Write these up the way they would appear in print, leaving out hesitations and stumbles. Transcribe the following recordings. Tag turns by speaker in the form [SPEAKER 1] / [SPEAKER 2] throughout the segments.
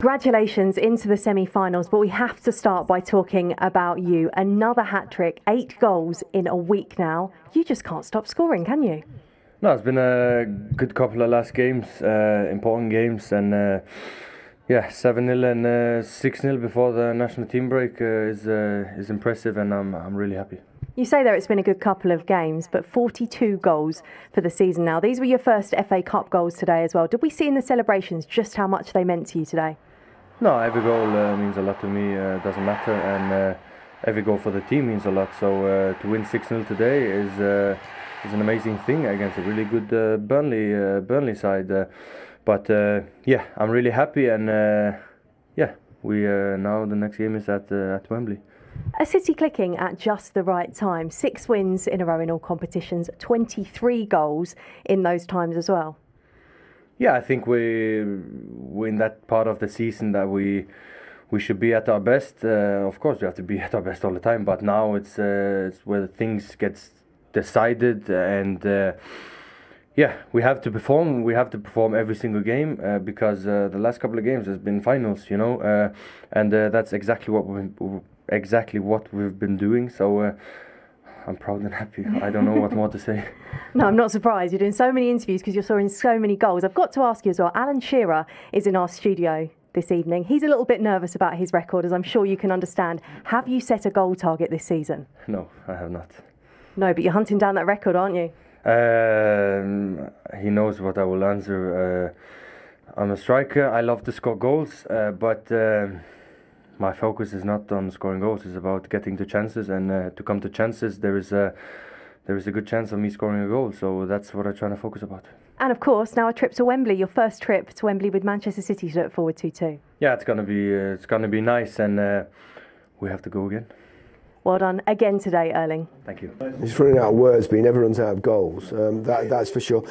[SPEAKER 1] Congratulations into the semi-finals, but we have to start by talking about you. Another hat-trick, 8 goals in a week now. You just can't stop scoring, can you?
[SPEAKER 2] No, it's been a good couple of last games, important games, and 7-0 and 6-0 before the national team break is impressive, and I'm really happy.
[SPEAKER 1] You say there it's been a good couple of games, but 42 goals for the season now. These were your first FA Cup goals today as well. Did we see in the celebrations just how much they meant to you today?
[SPEAKER 2] No, every goal means a lot to me. Doesn't matter, and every goal for the team means a lot. So to win 6-0 today is an amazing thing against a really good Burnley side. But I'm really happy, and we now the next game is at Wembley.
[SPEAKER 1] A City clicking at just the right time. 6 wins in a row in all competitions, 23 goals in those times as well.
[SPEAKER 2] Yeah, I think we're in that part of the season that we should be at our best. Of course, we have to be at our best all the time, but now it's where things get decided, and we have to perform. We have to perform every single game because the last couple of games has been finals, and that's exactly what we've been doing. So. I'm proud and happy. I don't know what more to say.
[SPEAKER 1] No, I'm not surprised. You're doing so many interviews because you're scoring so many goals. I've got to ask you as well, Alan Shearer is in our studio this evening. He's a little bit nervous about his record, as I'm sure you can understand. Have you set a goal target this season?
[SPEAKER 2] No, I have not.
[SPEAKER 1] No, but you're hunting down that record, aren't you?
[SPEAKER 2] He knows what I will answer. I'm a striker. I love to score goals, but... my focus is not on scoring goals. It's about getting to chances, and to come to chances, there is a good chance of me scoring a goal. So that's what I'm trying to focus about. And
[SPEAKER 1] of course, now a trip to Wembley, your first trip to Wembley with Manchester City to look forward to too. Yeah,
[SPEAKER 2] it's gonna be nice, and we have to go again.
[SPEAKER 1] Well done again today, Erling.
[SPEAKER 2] Thank you.
[SPEAKER 3] He's running out of words, but he never runs out of goals. That's for sure.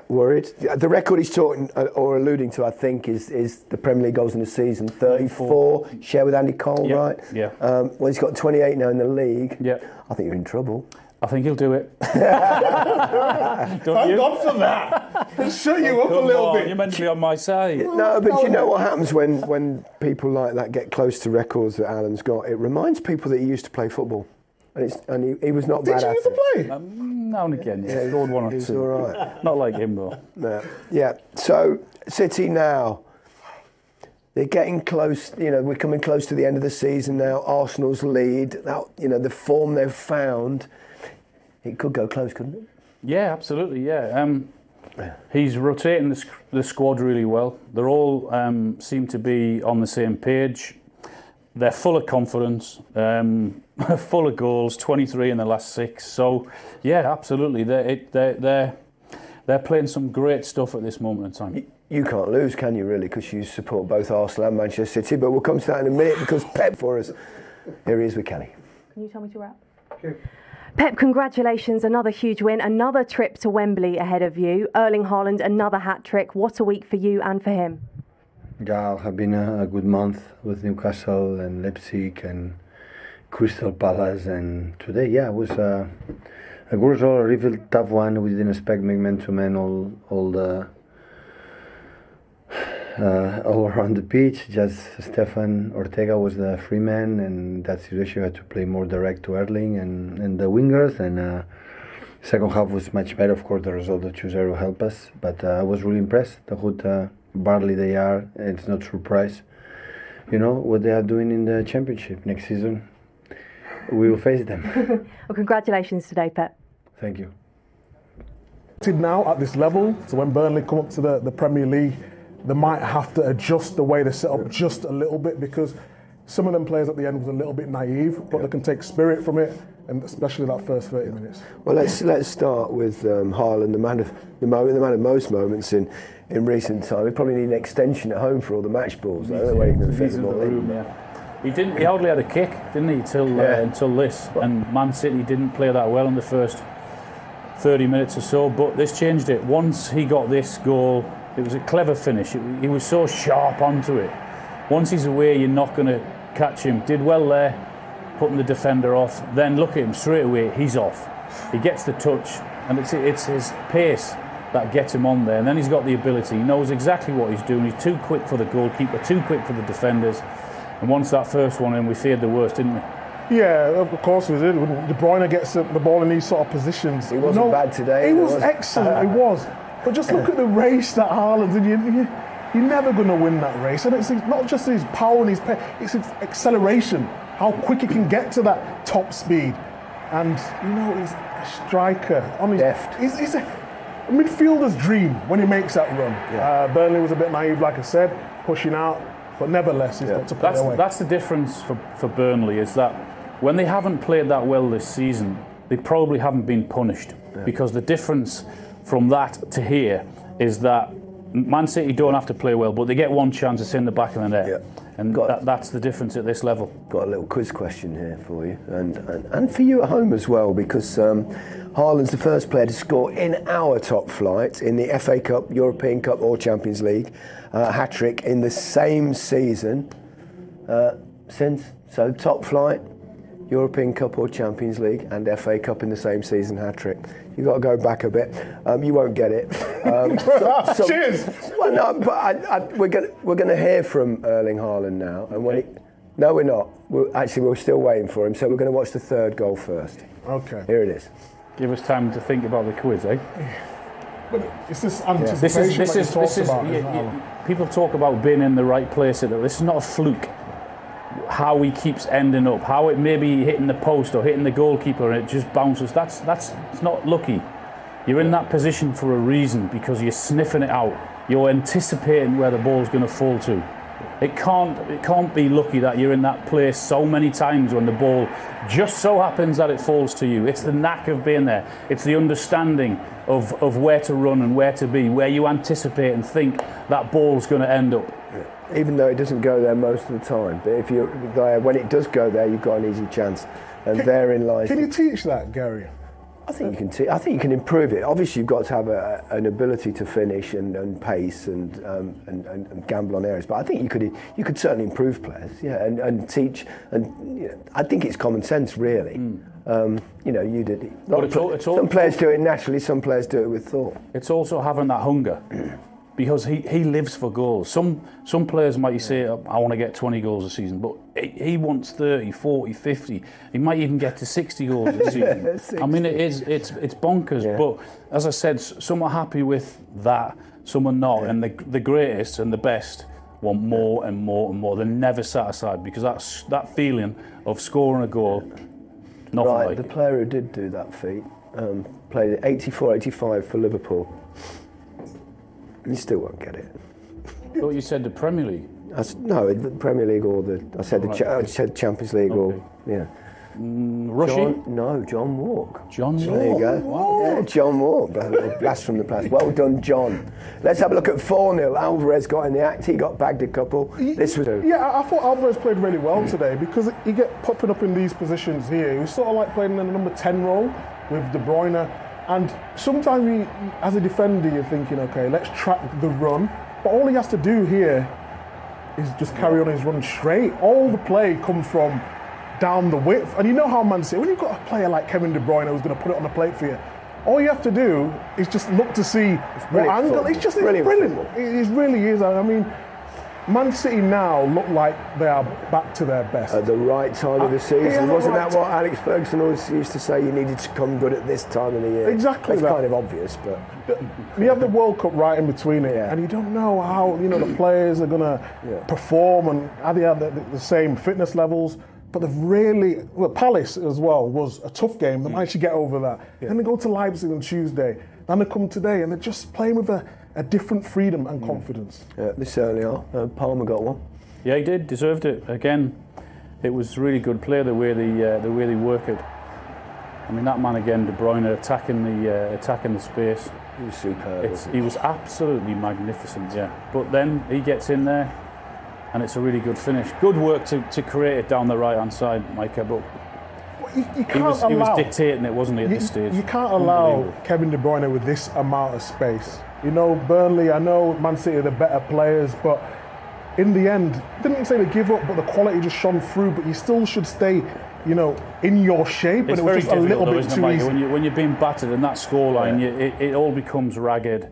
[SPEAKER 3] Worried? The record he's talking or alluding to, I think, is the Premier League goals in the season. 34, share with Andy Cole, right?
[SPEAKER 4] Yeah.
[SPEAKER 3] Well, he's got 28 now in the league.
[SPEAKER 4] Yeah.
[SPEAKER 3] I think you're in trouble.
[SPEAKER 4] I think he'll do it.
[SPEAKER 5] Thank God for that. He'll shut you up a little bit.
[SPEAKER 4] You're meant to be on my side.
[SPEAKER 3] No, but you know what happens when people like that get close to records that Alan's got? It reminds people that he used to play football. And he was not bad at it.
[SPEAKER 5] Did you used to play?
[SPEAKER 4] Now and again, yeah. Scored one or two.
[SPEAKER 3] He's all right.
[SPEAKER 4] Not like him, though.
[SPEAKER 3] No. Yeah. So, City now, they're getting close. We're coming close to the end of the season now. Arsenal's lead. Now, the form they've found, it could go close, couldn't it?
[SPEAKER 4] Yeah, absolutely, yeah. He's rotating the squad really well. They're all seem to be on the same page. They're full of confidence, full of goals, 23 in the last 6. So, yeah, absolutely. They're playing some great stuff at this moment in time.
[SPEAKER 3] You can't lose, can you, really? Because you support both Arsenal and Manchester City. But we'll come to that in a minute because Pep for us. Here he is with Kelly.
[SPEAKER 1] Can you tell me to wrap?
[SPEAKER 5] Okay.
[SPEAKER 1] Pep, congratulations. Another huge win. Another trip to Wembley ahead of you. Erling Haaland, another hat-trick. What a week for you and for him.
[SPEAKER 6] Yeah, it has been a good month with Newcastle and Leipzig and Crystal Palace, and today, it was a good result, a really tough one. We didn't expect man-to-man all around the pitch. Just Stefan Ortega was the free man, and that situation had to play more direct to Erling and the wingers. And second half was much better. Of course, the result of 2-0 helped us, but I was really impressed. The good Burnley they are. It's not a surprise. What they are doing in the Championship next season. We will face them.
[SPEAKER 1] Well, congratulations today, Pep.
[SPEAKER 6] Thank you.
[SPEAKER 5] Now at this level, so when Burnley come up to the Premier League, they might have to adjust the way they set up just a little bit, because some of them players at the end was a little bit naive, but they can take spirit from it, and especially that first 30 minutes.
[SPEAKER 3] Well, let's start with Haaland, the man of most moments in recent time. We probably need an extension at home for all the match balls. I don't know where you can fit them all in.
[SPEAKER 4] He hardly had a kick, didn't he, until this. And Man City didn't play that well in the first 30 minutes or so, but this changed it. Once he got this goal, it was a clever finish. He was so sharp onto it. Once he's away, you're not going to catch him. Did well there, putting the defender off. Then look at him straight away, he's off. He gets the touch, and it's his pace that gets him on there. And then he's got the ability. He knows exactly what he's doing. He's too quick for the goalkeeper, too quick for the defenders. And once that first one in, we feared the worst, didn't we?
[SPEAKER 5] Yeah, of course we did. When De Bruyne gets the ball in these sort of positions.
[SPEAKER 3] He wasn't bad today.
[SPEAKER 5] He was excellent, he was. But just look at the race that Haaland's in. You're never going to win that race. And it's not just his power and his pace, it's his acceleration, how quick he can get to that top speed. And, he's a striker.
[SPEAKER 3] Deft.
[SPEAKER 5] He's a midfielder's dream when he makes that run.
[SPEAKER 3] Yeah.
[SPEAKER 5] Burnley was a bit naive, like I said, pushing out. But nevertheless, he's got to put it away.
[SPEAKER 4] That's the difference for Burnley, is that when they haven't played that well this season, they probably haven't been punished. Yeah. Because the difference from that to here is that Man City don't have to play well, but they get one chance, it's in the back of the net. Yeah. And that's the difference at this level.
[SPEAKER 3] Got a little quiz question here for you, and for you at home as well, because Haaland's the first player to score in our top flight in the FA Cup, European Cup or Champions League, hat-trick in the same season since. So top flight, European Cup or Champions League and FA Cup in the same season, hat-trick. You've got to go back a bit. You won't get it.
[SPEAKER 5] Cheers!
[SPEAKER 3] Well, no, but we're going to hear from Erling Haaland now. And no, we're not. We're still waiting for him, so we're going to watch the third goal first.
[SPEAKER 5] Okay.
[SPEAKER 3] Here it is.
[SPEAKER 4] Give us time to think about the quiz, eh?
[SPEAKER 5] But it's this anticipation
[SPEAKER 4] This is people talk about being in the right place. This is not a fluke. How he keeps ending up, how it may be hitting the post or hitting the goalkeeper and it just bounces. That's it's not lucky. You're in that position for a reason, because you're sniffing it out. You're anticipating where the ball's going to fall to. It can't be lucky that you're in that place so many times when the ball just so happens that it falls to you. It's the knack of being there. It's the understanding of where to run and where to be, where you anticipate and think that ball's going to end up.
[SPEAKER 3] Even though it doesn't go there most of the time, but if you're there, when it does go there, you've got an easy chance. And therein lies.
[SPEAKER 5] Can you teach that, Gary?
[SPEAKER 3] I think you can. I think you can improve it. Obviously, you've got to have an ability to finish and pace and gamble on areas. But I think you could certainly improve players, and teach. And I think it's common sense, really. You did it. Some players do it naturally. Some players do it with thought.
[SPEAKER 4] It's also having that hunger. Because he lives for goals. Some players might say, I want to get 20 goals a season, but he wants 30, 40, 50. He might even get to 60 goals a season. I mean, it's bonkers. Yeah. But as I said, some are happy with that, some are not. Yeah. And the greatest and the best want more and more and more. They're never satisfied, because that feeling of scoring a goal, nothing like it.
[SPEAKER 3] The player who did do that feat played 84-85 for Liverpool. You still won't get it.
[SPEAKER 4] I thought you said the Premier League.
[SPEAKER 3] No, the Premier League or I said Champions League or
[SPEAKER 4] Rushy?
[SPEAKER 3] John Walk.
[SPEAKER 4] John Walk.
[SPEAKER 3] There you go.
[SPEAKER 4] Wow.
[SPEAKER 3] Yeah, John Walk. Blast from the past. Well done, John. Let's have a look at 4-0. Alvarez got in the act. He got bagged a couple. This was
[SPEAKER 5] I thought Alvarez played really well today, because he get popping up in these positions here. He was sort of like playing in the number 10 role with De Bruyne. And sometimes as a defender, you're thinking, okay, let's track the run. But all he has to do here is just carry on his run straight. All the play comes from down the width. And you know how Man City, when you've got a player like Kevin De Bruyne who's going to put it on the plate for you, all you have to do is just look to see what angle. It's brilliant. It really is. I mean, Man City now look like they are back to their best.
[SPEAKER 3] At the right time of the season. Wasn't that what Alex Ferguson always used to say? You needed to come good at this time of the year.
[SPEAKER 5] Exactly.
[SPEAKER 3] It's kind of obvious, but
[SPEAKER 5] you have the World Cup right in between it, and you don't know how the players are going to perform and how they have the same fitness levels. But they've really, Palace as well was a tough game. They managed to get over that. Yeah. Then they go to Leipzig on Tuesday. Then they come today and they're just playing with a different freedom and confidence.
[SPEAKER 3] Yeah, they certainly are. Palmer got one.
[SPEAKER 4] Yeah, he did. Deserved it. Again, it was really good play the way they work it. I mean, that man again, De Bruyne, attacking the space.
[SPEAKER 3] He was superb.
[SPEAKER 4] He was absolutely magnificent. Yeah. But then he gets in there, and it's a really good finish. Good work to create it down the right hand side, Micah. But he was dictating it, wasn't he, at this stage?
[SPEAKER 5] You can't allow Kevin De Bruyne with this amount of space. Burnley, I know Man City are the better players, but in the end, didn't say they give up, but the quality just shone through. But you still should stay you know, in your shape,
[SPEAKER 4] It's
[SPEAKER 5] and it was
[SPEAKER 4] very
[SPEAKER 5] just a little
[SPEAKER 4] difficult, though,
[SPEAKER 5] bit
[SPEAKER 4] isn't it,
[SPEAKER 5] too
[SPEAKER 4] Mike?
[SPEAKER 5] easy.
[SPEAKER 4] When you're being battered in that scoreline, it all becomes ragged.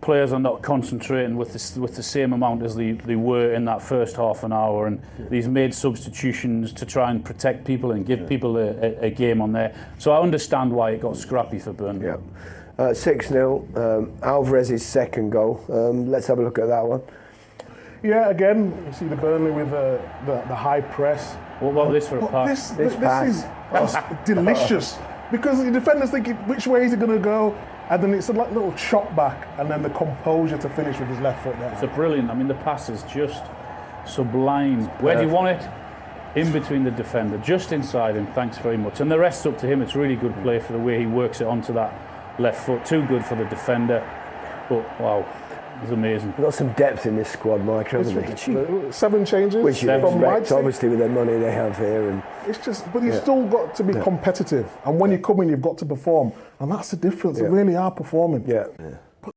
[SPEAKER 4] Players are not concentrating with the same amount as they were in that first half an hour, and these made substitutions to try and protect people and give people a game on there. So I understand why it got scrappy for Burnley.
[SPEAKER 3] Yeah. 6-0, Alvarez's second goal. Let's have a look at that one.
[SPEAKER 5] Yeah, again, you see the Burnley with the high press.
[SPEAKER 4] What about this for a
[SPEAKER 5] But
[SPEAKER 4] pass?
[SPEAKER 5] this is delicious, because the defenders thinking, which way is it going to go? And then it's a little chop back, and then the composure to finish with his left foot there.
[SPEAKER 4] It's a brilliant. I mean, the pass is just sublime. Where do you want it? In between the defender, just inside him. Thanks very much. And the rest's up to him. It's really good play for the way he works it onto that left foot. Too good for the defender. But wow, it's amazing.
[SPEAKER 3] We've got some depth in this squad, Mike, haven't we?
[SPEAKER 5] 7 changes
[SPEAKER 3] Which you
[SPEAKER 5] from
[SPEAKER 3] expect,
[SPEAKER 5] Leipzig.
[SPEAKER 3] obviously, with the money they have here. And
[SPEAKER 5] It's just, but you've still got to be competitive, and when you come in, you've got to perform, and that's the difference. They really are performing.
[SPEAKER 3] yeah.